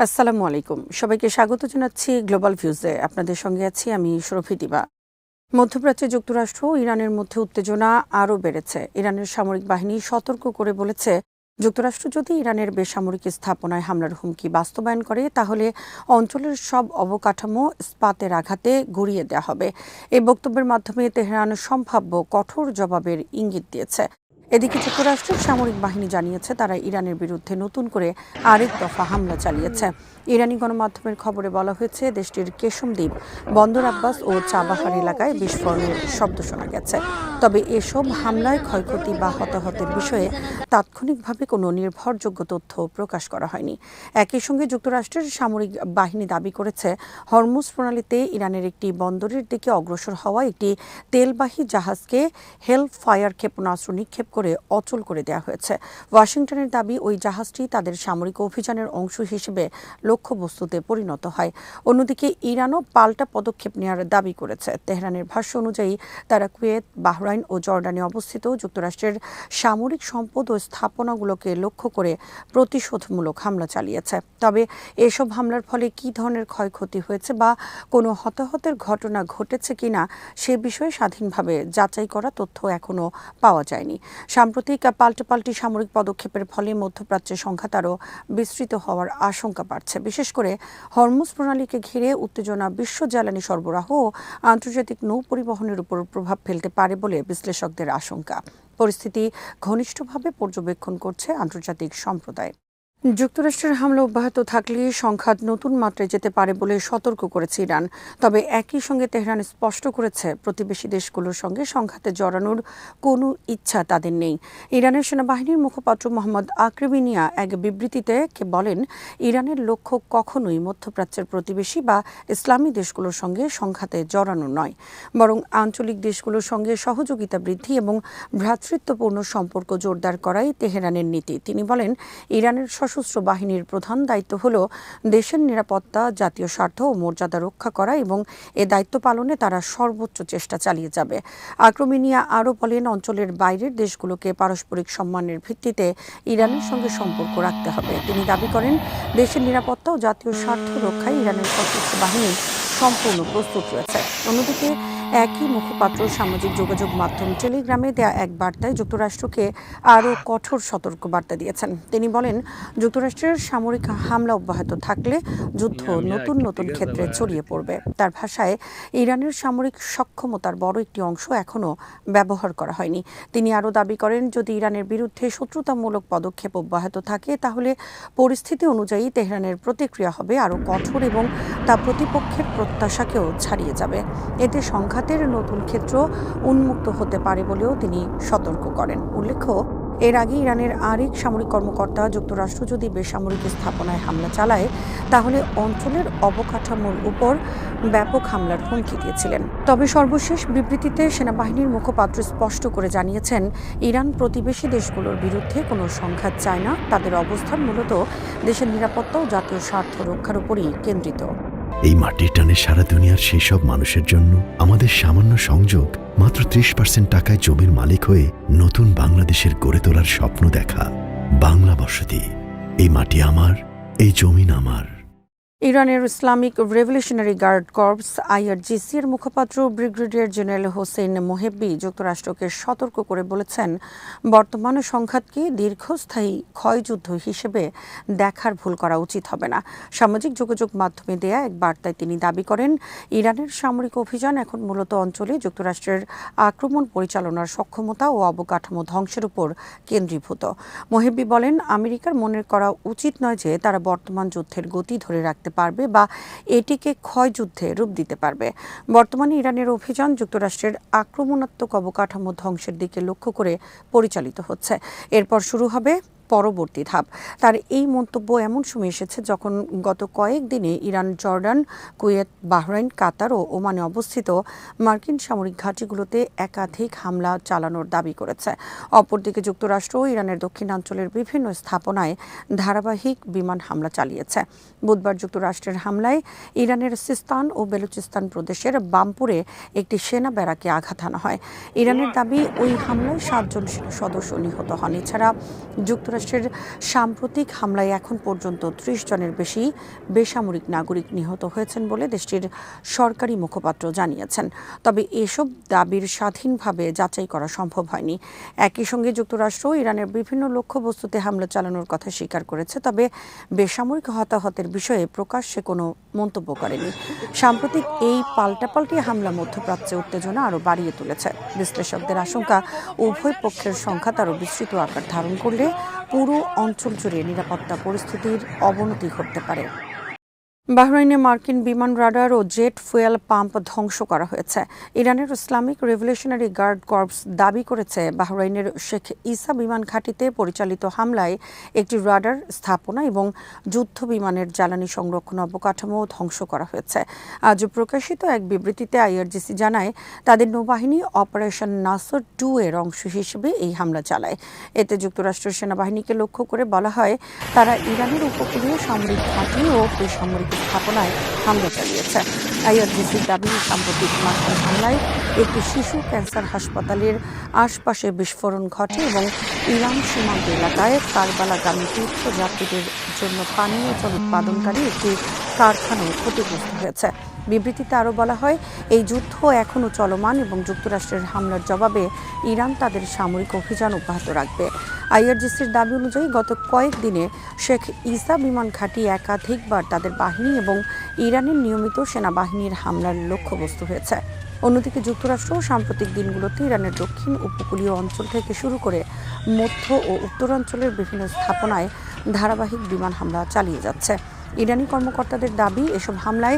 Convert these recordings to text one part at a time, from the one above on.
আসসালামু আলাইকুম। সবাইকে স্বাগত জানাচ্ছি গ্লোবাল ভিউজে। আপনাদের সঙ্গে আছি আমি সুরভি দিবা। মধ্যপ্রাচ্যে যুক্তরাষ্ট্র ও ইরানের মধ্যে উত্তেজনা আরও বেড়েছে। ইরানের সামরিক বাহিনী সতর্ক করে বলেছে, যুক্তরাষ্ট্র যদি ইরানের বেসামরিক স্থাপনায় হামলার হুমকি বাস্তবায়ন করে তাহলে অঞ্চলের সব অবকাঠামো ইস্পাতের আঘাতে গুঁড়িয়ে দেওয়া হবে। এই বক্তব্যের মাধ্যমে তেহরান সম্ভাব্য কঠোর জবাবের ইঙ্গিত দিয়েছে। এদিকে যুক্তরাষ্ট্রের সামরিক বাহিনী জানিয়েছে তারা ইরানের বিরুদ্ধে নতুন করে আরেক দফা হামলা চালিয়েছে। ইরানি গণমাধ্যমের খবরে বলা হয়েছে, দেশটির কেশম দ্বীপ, বন্দর আব্বাস ও চাবাহার এলাকায় বিস্ফোরণের শব্দ শোনা গেছে। তবে এসব হামলায় ক্ষয়ক্ষতি বা হতাহতের বিষয়ে তাৎক্ষণিকভাবে কোনো নির্ভরযোগ্য তথ্য প্রকাশ করা হয়নি। একই সঙ্গে যুক্তরাষ্ট্রের সামরিক বাহিনী দাবি করেছে, হরমুজ প্রণালীতে ইরানের একটি বন্দরের দিকে অগ্রসর হওয়া একটি তেলবাহী জাহাজকে হেল ফায়ার ক্ষেপণাস্ত্র নিক্ষেপ করে অচল করে দেওয়া হয়েছে। ওয়াশিংটনের দাবি, ওই জাহাজটি তাদের সামরিক অভিযানের অংশ হিসেবে লক্ষ্যবস্তুতে পরিণত হয়। অন্যদিকে ইরানও পাল্টা পদক্ষেপ নেওয়ার দাবি করেছে। তেহরানের ভাষ্য অনুযায়ী তারা কুয়েত, বাহরাইন ও জর্ডানে অবস্থিত যুক্তরাষ্ট্রের সামরিক সম্পদ ও স্থাপনাগুলোকে লক্ষ্য করে প্রতিশোধমূলক হামলা চালিয়েছে। তবে এসব হামলার ফলে কী ধরনের ক্ষয়ক্ষতি হয়েছে বা কোনো হতাহতের ঘটনা ঘটেছে কিনা সে বিষয়ে স্বাধীনভাবে যাচাই করা তথ্য এখনও পাওয়া যায়নি। সাম্প্রতিক পাল্টাপাল্টি সামরিক পদক্ষেপের ফলে মধ্যপ্রাচ্যের সংঘাত আরও বিস্তৃত হওয়ার আশঙ্কা বাড়ছে। বিশেষ করে হরমুজ প্রণালীকে ঘিরে উত্তেজনা বিশ্ব জ্বালানি সরবরাহ ও আন্তর্জাতিক নৌ পরিবহনের উপর প্রভাব ফেলতে পারে বলে বিশ্লেষকদের আশঙ্কা। পরিস্থিতি ঘনিষ্ঠভাবে পর্যবেক্ষণ করছে আন্তর্জাতিক সম্প্রদায়। যুক্তরাষ্ট্রের হামলা অব্যাহত থাকলে সংঘাত নতুন মাত্রায় যেতে পারে বলে সতর্ক করেছে ইরান। তবে একই সঙ্গে তেহরান স্পষ্ট করেছে, প্রতিবেশী দেশগুলোর সঙ্গে সংঘাতে জড়ানোর কোনো ইচ্ছা তাদের নেই। ইরানের সেনাবাহিনীর মুখপাত্র মোহাম্মদ আকরেমিনিয়া এক বিবৃতিতে বলেন, ইরানের লক্ষ্য কখনোই মধ্যপ্রাচ্যের প্রতিবেশী বা ইসলামী দেশগুলোর সঙ্গে সংঘাতে জড়ানো নয়, বরং আঞ্চলিক দেশগুলোর সঙ্গে সহযোগিতা বৃদ্ধি এবং ভ্রাতৃত্বপূর্ণ সম্পর্ক জোরদার করাই তেহরানের নীতি। তিনি বলেন, ইরানের সশস্ত্র বাহিনীর প্রধান দায়িত্ব হল দেশের নিরাপত্তা, জাতীয় স্বার্থ ও মর্যাদা রক্ষা করা এবং এ দায়িত্ব পালনে তারা সর্বোচ্চ চেষ্টা চালিয়ে যাবে। আক্রমিনিয়া আরও বলেন, অঞ্চলের বাইরের দেশগুলোকে পারস্পরিক সম্মানের ভিত্তিতে ইরানের সঙ্গে সম্পর্ক রাখতে হবে। তিনি দাবি করেন, দেশের নিরাপত্তা ও জাতীয় স্বার্থ রক্ষায় ইরানের সশস্ত্র বাহিনী সম্পূর্ণ প্রস্তুত রয়েছে। অন্যদিকে একই মুখপাত্র সামাজিক যোগাযোগ মাধ্যম টেলিগ্রামে দেয়া এক বার্তায় যুক্তরাষ্ট্রকে আরও কঠোর সতর্কবার্তা দিয়েছেন। তিনি বলেন, যুক্তরাষ্ট্রের সামরিক হামলা অব্যাহত থাকলে যুদ্ধ নতুন নতুন ক্ষেত্রে ছড়িয়ে পড়বে। তার ভাষায়, ইরানের সামরিক সক্ষমতার বড় একটি অংশ এখনও ব্যবহার করা হয়নি। তিনি আরও দাবি করেন, যদি ইরানের বিরুদ্ধে শত্রুতামূলক পদক্ষেপ অব্যাহত থাকে তাহলে পরিস্থিতি অনুযায়ী তেহরানের প্রতিক্রিয়া হবে আরও কঠোর এবং তা প্রতিপক্ষের প্রত্যাশাকেও ছাড়িয়ে যাবে। এতে সংঘাতের নতুন ক্ষেত্র উন্মুক্ত হতে পারে বলেও তিনি সতর্ক করেন। উল্লেখ্য, এর আগে ইরানের আরেক সামরিক কর্মকর্তা, যুক্তরাষ্ট্র যদি বেসামরিক স্থাপনায় হামলা চালায় তাহলে অঞ্চলের অবকাঠামোর উপর ব্যাপক হামলার হুমকি দিয়েছিলেন। তবে সর্বশেষ বিবৃতিতে সেনাবাহিনীর মুখপাত্র স্পষ্ট করে জানিয়েছেন, ইরান প্রতিবেশী দেশগুলোর বিরুদ্ধে কোনো সংঘাত চায় না। তাদের অবস্থান মূলত দেশের নিরাপত্তা ও জাতীয় স্বার্থ রক্ষার উপরই কেন্দ্রিত। এই মাটির টানে সারা দুনিয়ার সেই সব মানুষের জন্য আমাদের সামান্য সংযোগ, মাত্র 30% টাকায় জমির মালিক হয়ে নতুন বাংলাদেশের গড়ে তোলার স্বপ্ন দেখা। বাংলা বসতি, এই মাটি আমার, এই জমিন আমার। ইরানের Islamic revolutionary guard corps IRGC এর মুখপাত্র ব্রিগেডিয়ার জেনারেল হোসেন মোহেব্বি যুক্তরাষ্ট্রকে সতর্ক করে বলেছেন, বর্তমান সংঘাতকে দীর্ঘস্থায়ী ক্ষয়যুদ্ধ হিসেবে দেখার ভুল করা উচিত হবে না। সামাজিক যোগাযোগ মাধ্যমে দেয়া এক বার্তায় তিনি দাবি করেন, ইরানের সামরিক অভিযান এখন মূলত অঞ্চলে যুক্তরাষ্ট্রের আক্রমণ পরিচালনার সক্ষমতা ও অবকাঠামো ধ্বংসের উপর কেন্দ্রীভূত। মোহেব্বি বলেন, আমেরিকার মনে করা উচিত নয় যে তারা বর্তমান যুদ্ধের গতি ধরে রাখতে পারবে বা এটিকে ক্ষয়যুদ্ধে রূপ দিতে পারবে। বর্তমানে ইরানের অভিযান যুক্তরাষ্ট্রের আক্রমণাত্মক অবকাঠামো ধ্বংসের দিকে লক্ষ্য করে পরিচালিত হচ্ছে। এরপর শুরু হবে পরবর্তী ধাপ। তার এই মন্তব্য এমন সময় এসেছে যখন গত কয়েকদিনে ইরান জর্ডান, কুয়েত, বাহরাইন, কাতার ও ওমানে অবস্থিত মার্কিন সামরিক ঘাঁটিগুলোতে একাধিক হামলা চালানোর দাবি করেছে। অপরদিকে যুক্তরাষ্ট্র ইরানের দক্ষিণাঞ্চলের বিভিন্ন স্থাপনায় ধারাবাহিক বিমান হামলা চালিয়েছে। বুধবার যুক্তরাষ্ট্রের হামলায় ইরানের সিস্তান ও বেলুচিস্তান প্রদেশের বামপুরে একটি সেনা ব্যারাকে আঘাত হানা হয়। ইরানের দাবি, ওই হামলায় 7 জন সদস্য নিহত হন। এছাড়া যুক্তরাষ্ট্র যুক্তরাষ্ট্রের সাম্প্রতিক হামলায় এখন পর্যন্ত ৩০ জনের বেশি বেসামরিক নাগরিক নিহত হয়েছেন বলে দেশটির সরকারি মুখপাত্র জানিয়েছেন। তবে এসব দাবির স্বাধীনভাবে যাচাই করা সম্ভব হয়নি। একই সঙ্গে যুক্তরাষ্ট্র ইরানের বিভিন্ন লক্ষ্যবস্তুতে হামলা চালানোর কথা স্বীকার করেছে, তবে বেসামরিক হতাহতের বিষয়ে প্রকাশ্যে কোনো মন্তব্য করেনি। সাম্প্রতিক এই পাল্টাপাল্টি হামলা মধ্যপ্রাচ্যে উত্তেজনা আরও বাড়িয়ে তুলেছে। বিশ্লেষকদের আশঙ্কা, উভয় পক্ষের সংঘাত আরও বিস্তৃত আকার ধারণ করলে পুরো অঞ্চল জুড়ে নিরাপত্তা পরিস্থিতির অবনতি ঘটতে পারে। বাহরাইনে মার্কিন বিমান রাডার ও জেট ফুয়েল পাম্প ধ্বংস করা হয়েছে। ইরানের ইসলামিক রেভলিউশনারি গার্ড কর্পস দাবি করেছে, বাহরাইনের শেখ ইসা বিমান ঘাঁটিতে পরিচালিত হামলায় একটি রাডার স্থাপনা এবং যুদ্ধ বিমানের জ্বালানি সংরক্ষণ অবকাঠামো ধ্বংস করা হয়েছে। আজ প্রকাশিত এক বিবৃতিতে আইআরজিসি জানায়, তাদের নৌবাহিনী অপারেশন নাসর 2 এর অংশ হিসেবে এই হামলা চালায়। এতে যুক্তরাষ্ট্রের সেনাবাহিনীকে লক্ষ্য করে বলা হয়, তারা ইরানের উপকূলীয় সামরিক ঘাঁটি ও বেসামরিক স্থাপনায় হামলা চালিয়েছে। আইআরজিসির দাবি, সাম্প্রতিক মাসের হামলায় একটি শিশু ক্যান্সার হাসপাতালের আশপাশে বিস্ফোরণ ঘটে এবং ইরান সীমান্ত এলাকায় কারবালাগামী তীর্থযাত্রীদের জন্য পানীয় জল উৎপাদনকারী একটি কারখানাও ক্ষতিগ্রস্ত হয়েছে। বিবৃতিতে আরও বলা হয়, এই যুদ্ধ এখনও চলমান এবং যুক্তরাষ্ট্রের হামলার জবাবে ইরান তাদের সামরিক অভিযান অব্যাহত রাখবে। আইআরজিসির দাবি অনুযায়ী গত কয়েকদিনে শেখ ইসা বিমান ঘাঁটি একাধিকবার তাদের বাহিনী এবং ইরানের নিয়মিত সেনাবাহিনীর হামলার লক্ষ্যবস্তু হয়েছে। অন্যদিকে যুক্তরাষ্ট্র সাম্প্রতিক দিনগুলোতে ইরানের দক্ষিণ উপকূলীয় অঞ্চল থেকে শুরু করে মধ্য ও উত্তরাঞ্চলের বিভিন্ন স্থাপনায় ধারাবাহিক বিমান হামলা চালিয়ে যাচ্ছে। ইরানি কর্মকর্তাদের দাবি, এসব হামলায়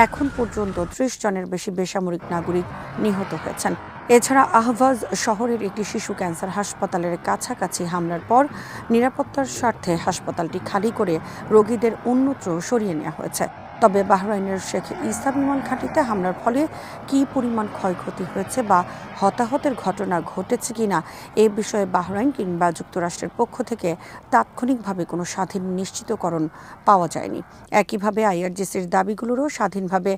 এখন পর্যন্ত ৩০ জনের বেশি বেসামরিক নাগরিক নিহত হয়েছেন। এছাড়া আহভাজ শহরের একটি শিশু ক্যান্সার হাসপাতালের কাছাকাছি হামলার পর নিরাপত্তার স্বার্থে হাসপাতালটি খালি করে রোগীদের অন্যত্র সরিয়ে নেওয়া হয়েছে। তবে বাহরাইনের শেখ ইসা বিমান ঘাঁটিতে হামলার ফলে কী পরিমাণ ক্ষয়ক্ষতি হয়েছে বা হতাহতের ঘটনা ঘটেছে কিনা এ বিষয়ে বাহরাইন কিংবা যুক্তরাষ্ট্রের পক্ষ থেকে তাৎক্ষণিকভাবে কোনো স্বাধীন নিশ্চিতকরণ পাওয়া যায়নি। একইভাবে আইআরজিসির দাবিগুলোরও স্বাধীনভাবে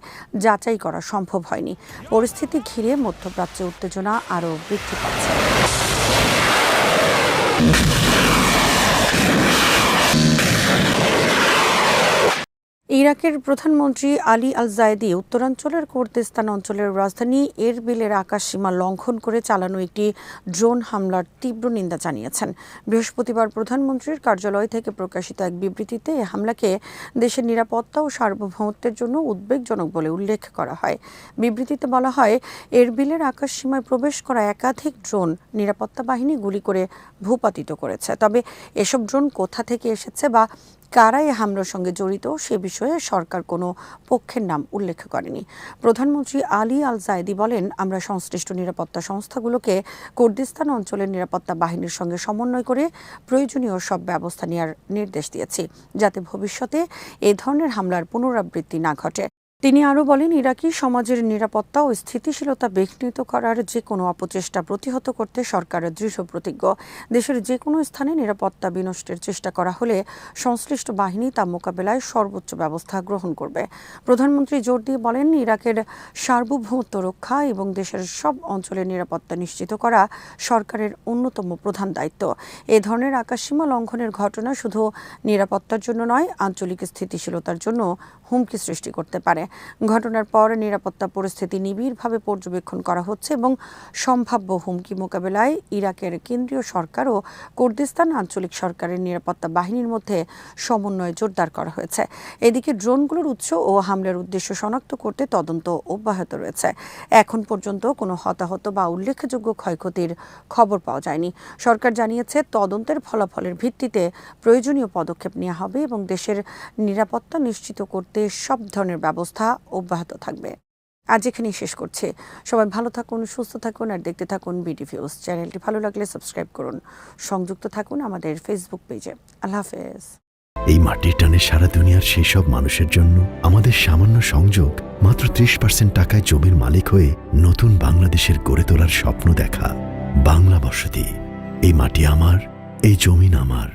যাচাই করা সম্ভব হয়নি। পরিস্থিতি ঘিরে মধ্যপ্রাচ্যে উত্তেজনা আরও বৃদ্ধি পাচ্ছে। ইরাকের প্রধানমন্ত্রী আলী আল জায়েদি উত্তরাঞ্চলের কুর্দিস্তান অঞ্চলের রাজধানী এরবিলের আকাশসীমা লঙ্ঘন করে চালানো একটি ড্রোন হামলার তীব্র নিন্দা জানিয়েছেন। বৃহস্পতিবার প্রধানমন্ত্রীর কার্যালয় থেকে প্রকাশিত এক বিবৃতিতে এই হামলাকে দেশের নিরাপত্তা ও সার্বভৌমত্বের জন্য উদ্বেগজনক বলে উল্লেখ করা হয়। বিবৃতিতে বলা হয়, এরবিলের আকাশসীমায় প্রবেশ করা একাধিক ড্রোন নিরাপত্তা বাহিনী গুলি করে ভূপাতিত করেছে। তবে এসব ড্রোন কোথা থেকে এসেছে বা কারা এই হামলার সঙ্গে জড়িত সে বিষয়ে সরকার কোনো পক্ষের নাম উল্লেখ করেনি। প্রধানমন্ত্রী আলী আল জায়েদি বলেন, আমরা সংশ্লিষ্ট নিরাপত্তা সংস্থাগুলোকে কুর্দিস্তান অঞ্চলের নিরাপত্তা বাহিনীর সঙ্গে সমন্বয় করে প্রয়োজনীয় সব ব্যবস্থা নেওয়ার নির্দেশ দিয়েছি, যাতে ভবিষ্যতে এ ধরনের হামলার পুনরাবৃত্তি না ঘটে। তিনি আরও বলেন, ইরাকি সমাজের নিরাপত্তা ও স্থিতিশীলতা বিঘ্নিত করার যে কোনো অপচেষ্টা প্রতিহত করতে সরকার দৃঢ় প্রতিজ্ঞ। দেশের যে কোনো স্থানে নিরাপত্তা বিনষ্টের চেষ্টা করা হলে সংশ্লিষ্ট বাহিনী তা মোকাবেলায় সর্বোচ্চ ব্যবস্থা গ্রহণ করবে। প্রধানমন্ত্রী জোর দিয়ে বলেন, ইরাকের সার্বভৌমত্ব রক্ষা এবং দেশের সব অঞ্চলের নিরাপত্তা নিশ্চিত করা সরকারের অন্যতম প্রধান দায়িত্ব। এ ধরনের আকাশসীমা লঙ্ঘনের ঘটনা শুধু নিরাপত্তার জন্য নয়, আঞ্চলিক স্থিতিশীলতার জন্য হুমকি সৃষ্টি করতে পারে। ঘটনার পর নিরাপত্তা পরিস্থিতি নিবিড়ভাবে পর্যবেক্ষণ করা হচ্ছে এবং সম্ভাব্য হুমকি মোকাবেলায় ইরাকের কেন্দ্রীয় সরকার ও কুর্দিস্তান আঞ্চলিক সরকারের নিরাপত্তা বাহিনীর মধ্যে সমন্বয় জোরদার করা হয়েছে। এদিকে ড্রোনগুলোর উৎস ও হামলার উদ্দেশ্য শনাক্ত করতে তদন্ত অব্যাহত রয়েছে। এখন পর্যন্ত কোনো হতাহত বা উল্লেখযোগ্য ক্ষয়ক্ষতির খবর পাওয়া যায়নি। সরকার জানিয়েছে, তদন্তের ফলাফলের ভিত্তিতে প্রয়োজনীয় পদক্ষেপ নেওয়া হবে এবং দেশের নিরাপত্তা নিশ্চিত করতে সব ধরনের ব্যবস্থা অব্যাহত থাকবে। আজ এখানেই শেষ করছি। সবাই ভালো থাকুন, সুস্থ থাকুন আর দেখতে থাকুন বিডিভিউজ। চ্যানেলটি ভালো লাগলে সাবস্ক্রাইব করুন। সংযুক্ত থাকুন আমাদের ফেসবুক পেজে। আল্লাহ হাফেজ। এই মাটির টানে সারা দুনিয়ার সেই সব মানুষের জন্য আমাদের সামান্য সংযোগ, মাত্র ৩০% টাকায় জমির মালিক হয়ে নতুন বাংলাদেশের গড়ে তোলার স্বপ্ন দেখা। বাংলা বসতি। এই মাটি আমার, এই জমিন আমার।